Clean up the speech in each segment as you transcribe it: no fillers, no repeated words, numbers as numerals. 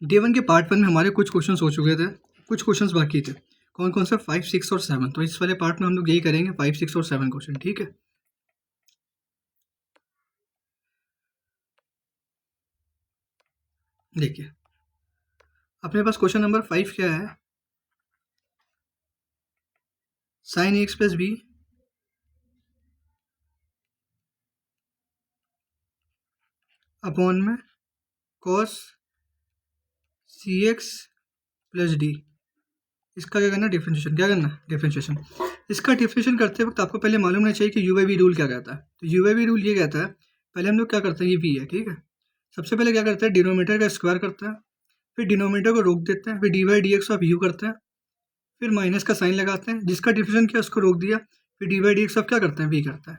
Day one के part one में हमारे कुछ क्वेश्चन हो चुके थे, कुछ क्वेश्चन बाकी थे। कौन कौन सा? 5, 6 और 7। तो इस वाले पार्ट में हम लोग यही करेंगे, 5, 6 और 7 क्वेश्चन। ठीक है, देखिए अपने पास क्वेश्चन नंबर 5 क्या है? Sine x plus B upon में cos C X plus D. इसका क्या करना? डिफरेंशिएशन। क्या करना? डिफरेंशिएशन। इसका डिफरेंशिएशन करते वक्त आपको पहले मालूम होना चाहिए कि यू बाई वी रूल क्या कहता है। तो यू बाई वी रूल ये कहता है, पहले हम लोग क्या करते हैं, ये वी है, ठीक है। सबसे पहले क्या करते हैं, डिनोमिनेटर का स्क्वायर करते हैं, फिर डिनोमिनेटर को रोक देते हैं, फिर D by D X of you करते हैं, फिर माइनस का साइन लगाते हैं, जिसका डिफरेंशिएशन किया उसको रोक दिया, फिर D by D X of क्या करते हैं, वी करता है।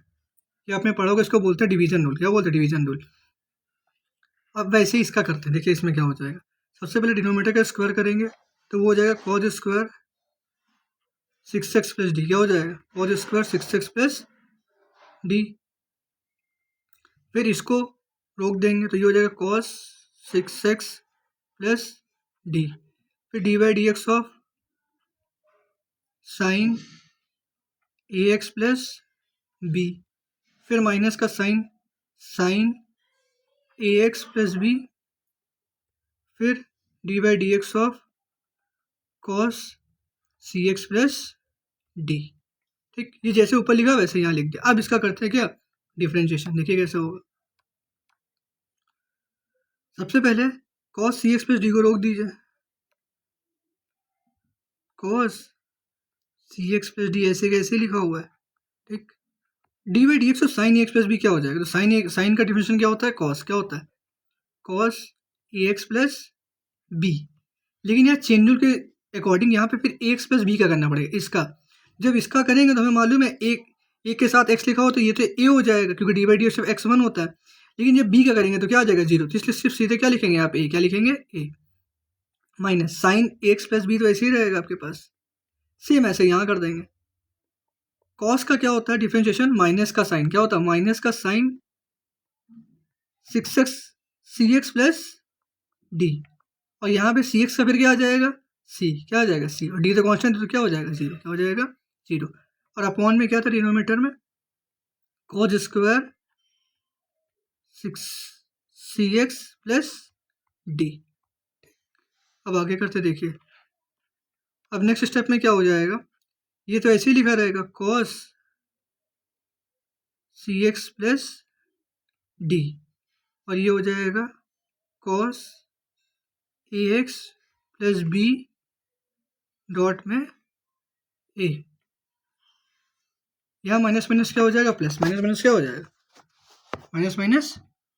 ये आपने पढ़ोगे, इसको बोलते हैं डिवीजन रूल। क्या बोलते हैं? Division rule. अब वैसे ही इसका करते हैं, देखिए इसमें क्या हो जाएगा। सबसे पहले डिनोमिनेटर का स्क्वायर करेंगे तो वो हो जाएगा cos square 6x plus D. क्या हो जाएगा? Cos square 6x plus D. फिर इसको रोक देंगे तो ये हो जाएगा कॉस 6x प्लस डी। फिर D by D X of sine A X plus B. फिर माइनस का sine, sine A X plus B. फिर D by D X of cos C X plus D. ठीक, ये जैसे ऊपर लिखा वैसे यहाँ लिख दिया। अब इसका करते हैं क्या? डिफरेंशिएशन। देखिए कैसे होगा। सबसे पहले cos C X plus D को रोक दीजिए। Cos C X plus D ऐसे कैसे लिखा हुआ है, ठीक। डी बाई डी एक्स और साइन एक्स प्लस बी क्या हो जाएगा? तो साइन का डिफरेंशिएशन क्या होता है? कॉस। क्या होता है? Cos A X plus B. लेकिन यहाँ चेन रूल के अकॉर्डिंग यहाँ पे फिर ए एक्स प्लस बी का करना पड़ेगा। इसका जब इसका करेंगे तो हमें मालूम है एक के साथ एक्स लिखा हो तो ये तो ए हो जाएगा, क्योंकि D by D x x 1 होता है। लेकिन जब बी का करेंगे तो क्या आ जाएगा? 0। तो इसलिए सिर्फ सीधे क्या लिखेंगे आप? ए। क्या लिखेंगे? A minus sine x plus b. तो ऐसे ही रहेगा आपके पास, सेम ऐसे यहाँ कर देंगे। कॉस का क्या होता है डिफरेंशिएशन? माइनस का साइन। क्या होता है? माइनस का साइन 6x सी एक्स प्लस डी। और यहाँ पे सी एक्स का फिर क्या आ जाएगा? सी। क्या आ जाएगा? सी। और डी तो कॉन्स्टेंट है तो क्या हो जाएगा? 0। क्या हो जाएगा? 0। और अपॉन में क्या था डिनोमिनेटर में? कॉज स्क्वायर 6 सी एक्स प्लस डी। अब आगे करते देखिए। अब नेक्स्ट स्टेप में क्या हो जाएगा? ये तो ऐसे ही लिखा रहेगा, cos C X plus D. और ये हो जाएगा cos A X plus B dot में ए। यहाँ माइनस माइनस क्या हो जाएगा? प्लस। माइनस माइनस क्या हो जाएगा? Minus minus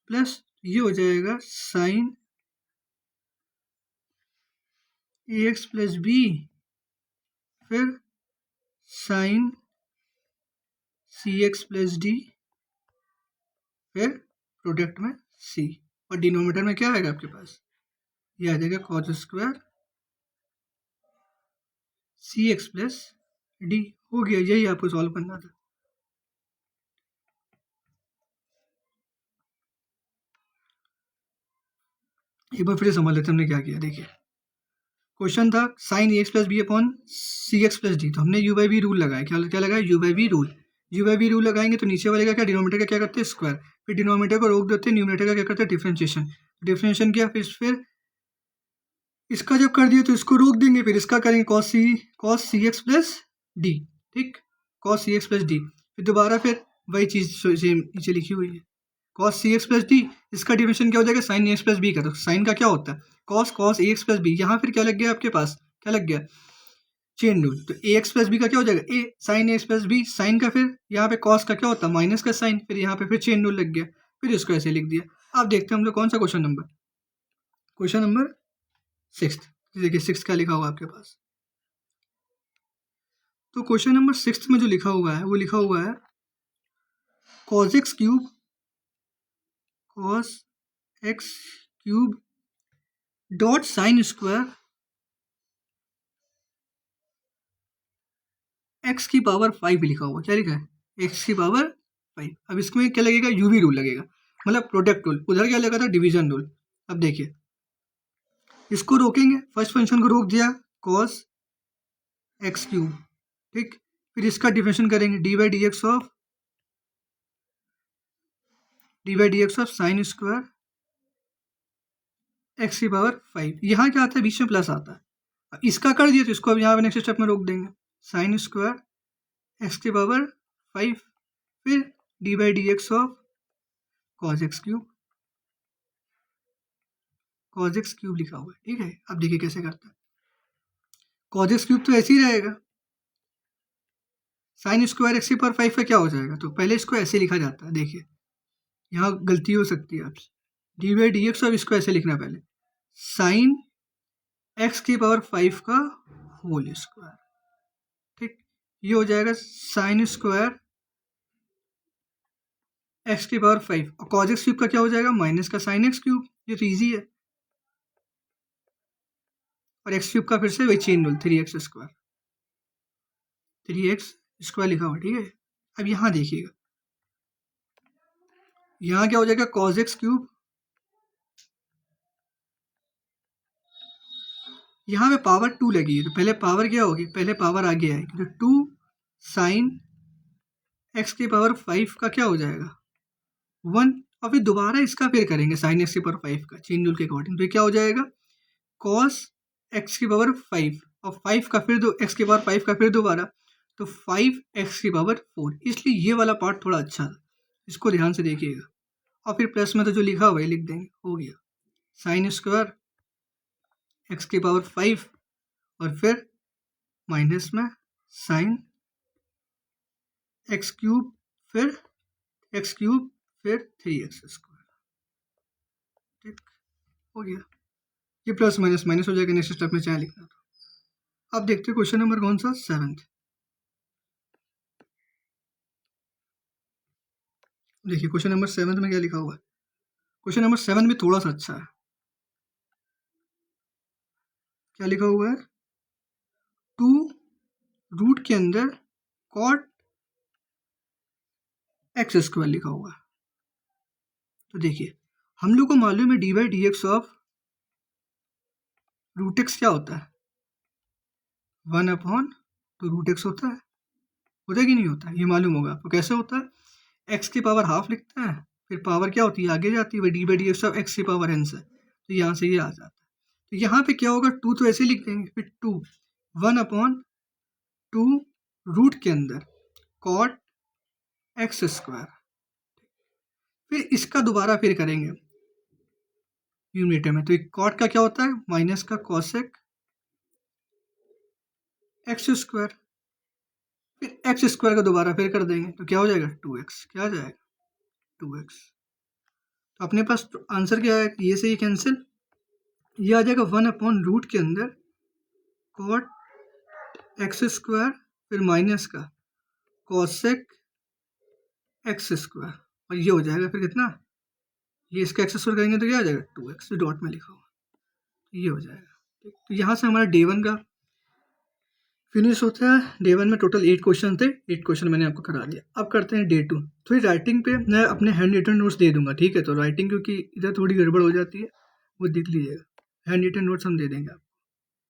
plus. ये हो जाएगा sign A X plus B, फिर साइन सी एक्स प्लस डी, फिर प्रोडक्ट में सी। और डिनोमिनेटर में क्या आएगा आपके पास? ये आ जाएगा कॉस स्क्वायर सी एक्स प्लस डी। हो गया, यही आपको सॉल्व करना था। एक बार फिर से समझ लेते हैं हमने क्या किया। देखिए क्वेश्चन था sign A X plus B upon C X plus D. तो हमने यू बाई वी रूल लगाया। क्या क्या लगाया? U by V rule. U by V rule लगाएंगे तो नीचे वाले का क्या? डिनोमिनेटर का क्या करते हैं? स्क्वायर। फिर डिनोमिनेटर को रोक देते हैं, न्यूमिनेटर का क्या करते हैं? डिफरेंशिएशन। डिफरेंशिएशन किया, फिर इसका जब कर दिया तो इसको रोक देंगे, फिर इसका करेंगे cos C X plus D. ठीक, cos C X plus D. फिर दोबारा फिर वही चीज़ सेम नीचे लिखी हुई है, cos C X plus D. इसका डिफरेंशिएशन क्या हो जाएगा? Sign A X plus B का। तो साइन का क्या होता है? Cos A X plus B. यहाँ फिर क्या लग गया आपके पास? क्या लग गया? Chain rule. तो ए एक्स प्लस बी का क्या हो जाएगा? ए sign A X plus B. Sign का फिर यहाँ पे कॉस का क्या होता है? माइनस का साइन। फिर यहाँ पे फिर चेन रूल लग गया, फिर इसको ऐसे लिख दिया। अब देखते हैं हम लोग कौन सा क्वेश्चन नंबर, क्वेश्चन नंबर 6। देखिए 6 क्या लिखा हुआ है आपके पास। तो क्वेश्चन नंबर 6 में जो लिखा हुआ है वो लिखा हुआ है cos x cube dot sine square x की पावर 5 लिखा हुआ। क्या लिखा है? x की पावर 5। अब इसमें क्या लगेगा? यूवी रूल लगेगा, मतलब प्रोडक्ट रूल। उधर क्या लगा था? Division rule. अब देखिए इसको रोकेंगे, फर्स्ट फंक्शन को रोक दिया cos एक्स क्यूब, ठीक। फिर इसका डिफरेंशिएशन करेंगे D by D X of sine square x की पावर 5। यहाँ क्या आता है, बीच में प्लस आता है। अब इसका कर दिया तो इसको अब यहाँ पे नेक्स्ट स्टेप में रोक देंगे, साइन स्क्वायर एक्स की पावर 5, फिर D by D X of cos x cube लिखा हुआ है, ठीक है। अब देखिए कैसे करता है, कॉज एक्स क्यूब तो ऐसे ही रहेगा, साइन स्क्वायर एक्स की पावर 5 का क्या हो जाएगा, तो पहले इसको ऐसे लिखा जाता है। देखिए यहाँ गलती हो सकती है आपसे, D by D X of इसको ऐसे लिखना पहले, साइन एक्स की पावर 5 का होल स्क्वायर, ठीक। ये हो जाएगा साइन स्क्वायर एक्स की पावर 5, और कॉज एक्स क्यूब का क्या हो जाएगा, माइनस का साइन एक्स क्यूब। ये तो ईजी है। और एक्स क्यूब का फिर से वही चेन रूल, 3x स्क्वायर लिखा हुआ, ठीक है। अब यहाँ देखिएगा, यहाँ क्या हो जाएगा, कॉज एक्स क्यूब, यहाँ पे पावर 2 लगी है तो पहले पावर क्या होगी, पहले पावर आगे आएगी, तो 2 साइन एक्स की पावर 5 का क्या हो जाएगा 1, और फिर दोबारा इसका फिर करेंगे साइन एक्स की पावर 5 का चेन रूल के अकॉर्डिंग, तो क्या हो जाएगा कॉस एक्स की पावर 5 और 5 का फिर दो एक्स की पावर 5 का फिर दोबारा, तो 5 एक्स की पावर 4। इसलिए ये वाला पार्ट थोड़ा अच्छा था, इसको ध्यान से देखिएगा। और फिर प्लस में तो जो लिखा हुआ है लिख देंगे, हो गया साइन स्क्वायर एक्स की पावर 5 और फिर माइनस में साइन एक्स क्यूब फिर 3x स्क्वायर, ठीक हो गया। ये प्लस माइनस माइनस हो जाएगा, नेक्स्ट स्टेप में चाहे लिखना था। अब देखते हैं क्वेश्चन नंबर कौन सा, 7th। देखिए क्वेश्चन नंबर 7 में क्या लिखा हुआ है, क्वेश्चन नंबर 7 भी थोड़ा सा अच्छा है। क्या लिखा हुआ है, 2 रूट के अंदर कॉट एक्स स्क्वायर लिखा हुआ है। तो देखिए हम लोग को मालूम है D by D X of root X क्या होता है, 1/2 रूट एक्स होता है कि नहीं होता है, ये मालूम होगा आपको। कैसे होता है, एक्स की पावर हाफ लिखते हैं, फिर पावर क्या होती है आगे जाती है, D by D X of x की पावर एन से, तो यहाँ से ये आ जाता है। तो यहाँ पे क्या होगा, 2 तो ऐसे लिख देंगे, फिर 2 1/2 रूट के अंदर कॉट एक्स स्क्वायर, फिर इसका दोबारा फिर करेंगे न्यूमरेटर में, तो कॉट का क्या होता है माइनस का कॉसेक एक्स स्क्वायर, फिर एक्स स्क्वायर का दोबारा फिर कर देंगे, तो क्या हो जाएगा 2x, क्या आ जाएगा 2x। तो अपने पास आंसर क्या है, ये से ये कैंसिल, ये आ जाएगा 1/रूट के अंदर कॉट एक्स स्क्वायर फिर माइनस का कॉसेक एक्स स्क्वायर, और ये हो जाएगा फिर कितना, ये इसका एक्स स्क्वायर करेंगे तो क्या आ जाएगा 2x, डॉट में लिखा हुआ, ये हो जाएगा। तो यहाँ से हमारा डे 1 का फिनिश होता है। डे 1 में टोटल 8 क्वेश्चन थे, 8 क्वेश्चन मैंने आपको करा दिया। अब करते हैं डे 2। थोड़ी राइटिंग पे मैं अपने हैंड रिटन नोट्स दे दूंगा, ठीक है। तो राइटिंग क्योंकि इधर थोड़ी गड़बड़ हो जाती है, वो देख लीजिएगा, हैंड रिटन नोट्स हम दे देंगे आपको।